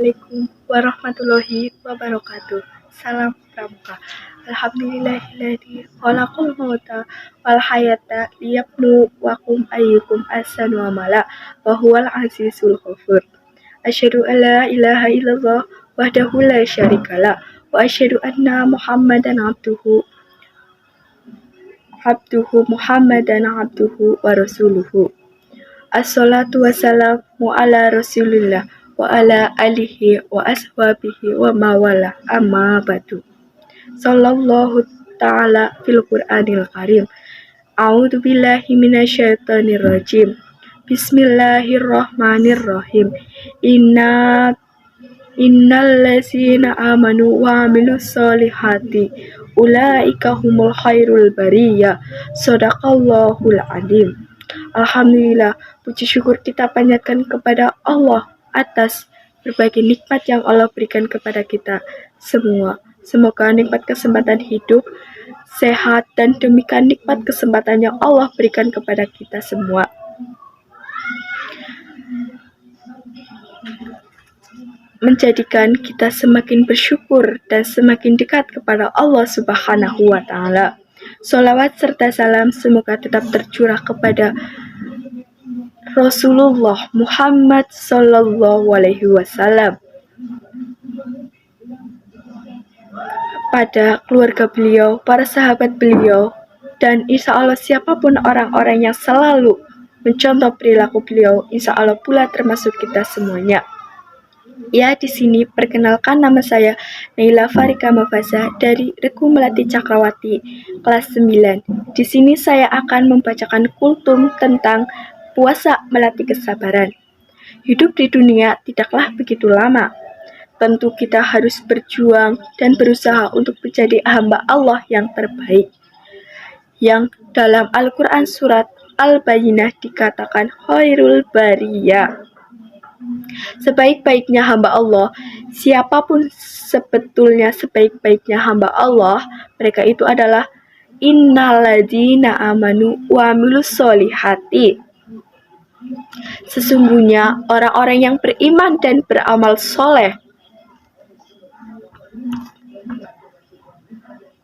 Assalamualaikum warahmatullahi wabarakatuh. Salam pramuka. Alhamdulillahilladzi khalaqal mauta wal hayata liyabluwakum ayyukum ahsanu amala wa huwal azizul ghafur. Asyhadu an la ilaha illallah wahdahu la syarikalah wa asyhadu anna Muhammadan abduhu wa rasuluhu. Assalatu wassalamu ala rasulillah wa ala alihi wa ashabihi wa mawala amma ba'du. Sallallahu ta'ala fil Qur'anil Karim. A'udzu billahi minasyaitonir rajim. Bismillahirrahmanirrahim. Innal ladzina amanu wa amilus solihati ulaika humul khairul bariyah. Shadaqallahul adzim. Alhamdulillah, puji syukur kita panjatkan kepada Allah atas berbagai nikmat yang Allah berikan kepada kita semua. Semoga nikmat kesempatan hidup, sehat, dan demikian nikmat kesempatan yang Allah berikan kepada kita semua menjadikan kita semakin bersyukur dan semakin dekat kepada Allah Subhanahu wa Ta'ala. Sholawat serta salam semoga tetap tercurah kepada Rasulullah Muhammad Sallallahu Alaihi Wasallam, pada keluarga beliau, para sahabat beliau, dan insya Allah siapapun orang-orang yang selalu mencontoh perilaku beliau, insya Allah pula termasuk kita semuanya. Ya, di sini perkenalkan, nama saya Naila Farika Mafasa dari Regu Melati Cakrawati kelas 9. Di sini saya akan membacakan kultum tentang puasa melatih kesabaran. Hidup di dunia tidaklah begitu lama. Tentu kita harus berjuang dan berusaha untuk menjadi hamba Allah yang terbaik. Yang dalam Al-Quran surat Al-Bayyinah dikatakan khairul bariyah. Sebaik-baiknya hamba Allah, siapapun sebetulnya sebaik-baiknya hamba Allah, mereka itu adalah innalladzina amanu wa amilus solihati. Sesungguhnya orang-orang yang beriman dan beramal soleh,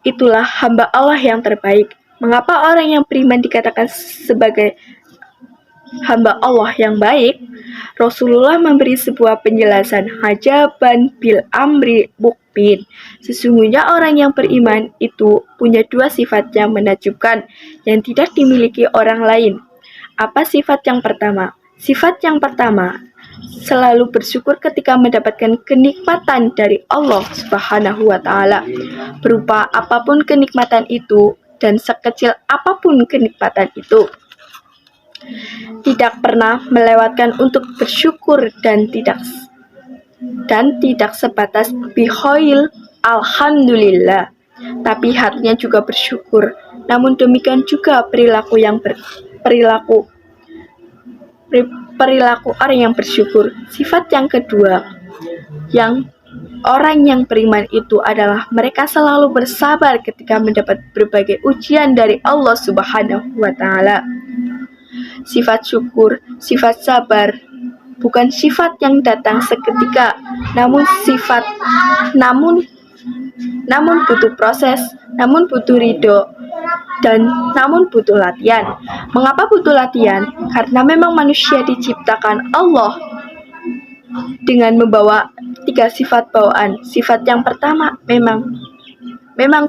itulah hamba Allah yang terbaik. Mengapa orang yang beriman dikatakan sebagai hamba Allah yang baik? Rasulullah memberi sebuah penjelasan, hajaban bil amri mukmin. Sesungguhnya orang yang beriman itu punya dua sifat yang menakjubkan yang tidak dimiliki orang lain. Apa sifat yang pertama? Sifat yang pertama, selalu bersyukur ketika mendapatkan kenikmatan dari Allah Subhanahu wa Ta'ala, berupa apapun kenikmatan itu dan sekecil apapun kenikmatan itu. Tidak pernah melewatkan untuk bersyukur dan tidak sebatas bihoil alhamdulillah, tapi hatinya juga bersyukur. Namun demikian juga perilaku orang yang bersyukur. Sifat yang kedua, yang orang yang beriman itu adalah mereka selalu bersabar ketika mendapat berbagai ujian dari Allah Subhanahu wa Ta'ala. Sifat syukur, sifat sabar bukan sifat yang datang seketika, namun butuh proses, namun butuh ridho, dan namun butuh latihan. Mengapa butuh latihan? Karena memang manusia diciptakan Allah dengan membawa 3 sifat bawaan. Sifat yang pertama memang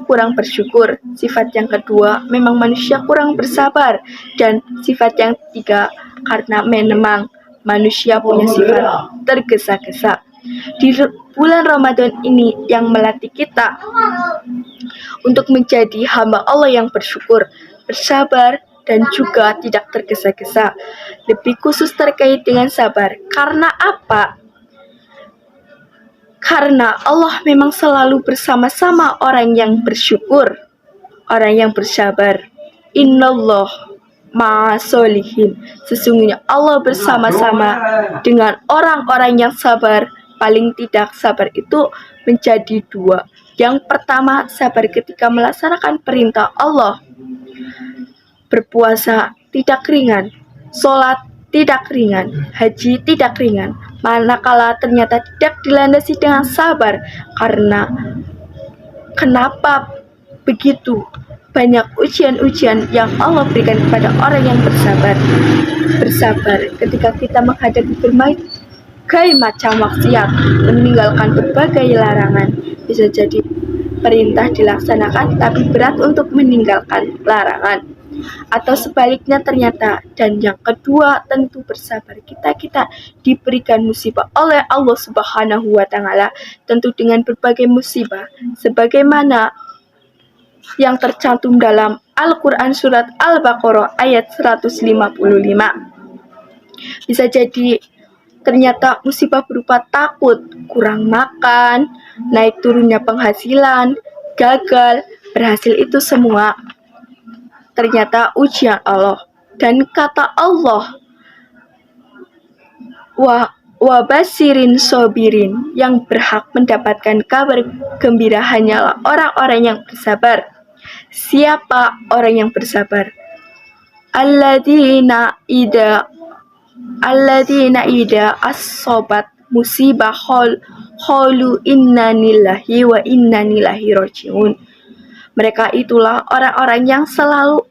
kurang bersyukur. Sifat yang kedua memang manusia kurang bersabar. Dan sifat yang ketiga karena memang manusia punya sifat tergesa-gesa. Di bulan Ramadan ini yang melatih kita untuk menjadi hamba Allah yang bersyukur, bersabar, dan juga tidak tergesa-gesa. Lebih khusus terkait dengan sabar. Karena apa? Karena Allah memang selalu bersama-sama orang yang bersyukur, orang yang bersabar. Innallah ma'asolihin. Sesungguhnya Allah bersama-sama dengan orang-orang yang sabar. Paling tidak sabar itu menjadi 2. Yang pertama, sabar ketika melaksanakan perintah Allah. Berpuasa tidak ringan, sholat tidak ringan, haji tidak ringan, manakala ternyata tidak dilandasi dengan sabar. Karena kenapa begitu banyak ujian-ujian yang Allah berikan kepada orang yang bersabar. Bersabar ketika kita menghadapi berbagai macam maksiat, meninggalkan berbagai larangan. Bisa jadi perintah dilaksanakan tapi berat untuk meninggalkan larangan, atau sebaliknya ternyata. Dan yang kedua tentu bersabar, kita diberikan musibah oleh Allah Subhanahu wa Ta'ala, tentu dengan berbagai musibah sebagaimana yang tercantum dalam Al-Quran surat Al-Baqarah ayat 155. Bisa jadi ternyata musibah berupa takut, kurang makan, naik turunnya penghasilan, gagal, berhasil, itu semua ternyata ujian Allah. Dan kata Allah, wa basirin sobirin, yang berhak mendapatkan kabar gembira hanyalah orang-orang yang bersabar. Siapa orang yang bersabar? Alladzina ida as-sobat musibah qalu inna lillahi wa inna ilaihi rajiun. Mereka itulah orang-orang yang selalu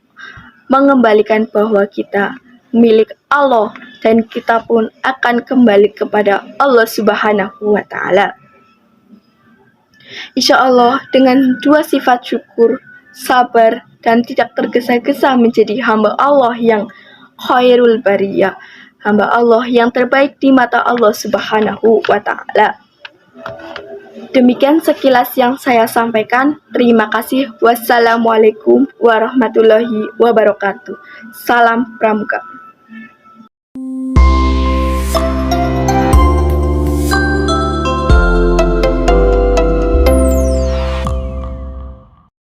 mengembalikan bahwa kita milik Allah dan kita pun akan kembali kepada Allah Subhanahu wa Ta'ala. Insya Allah dengan dua sifat syukur, sabar, dan tidak tergesa-gesa menjadi hamba Allah yang khairul bariyah, hamba Allah yang terbaik di mata Allah Subhanahu wa Ta'ala. Demikian sekilas yang saya sampaikan. Terima kasih. Wassalamualaikum warahmatullahi wabarakatuh. Salam Pramuka.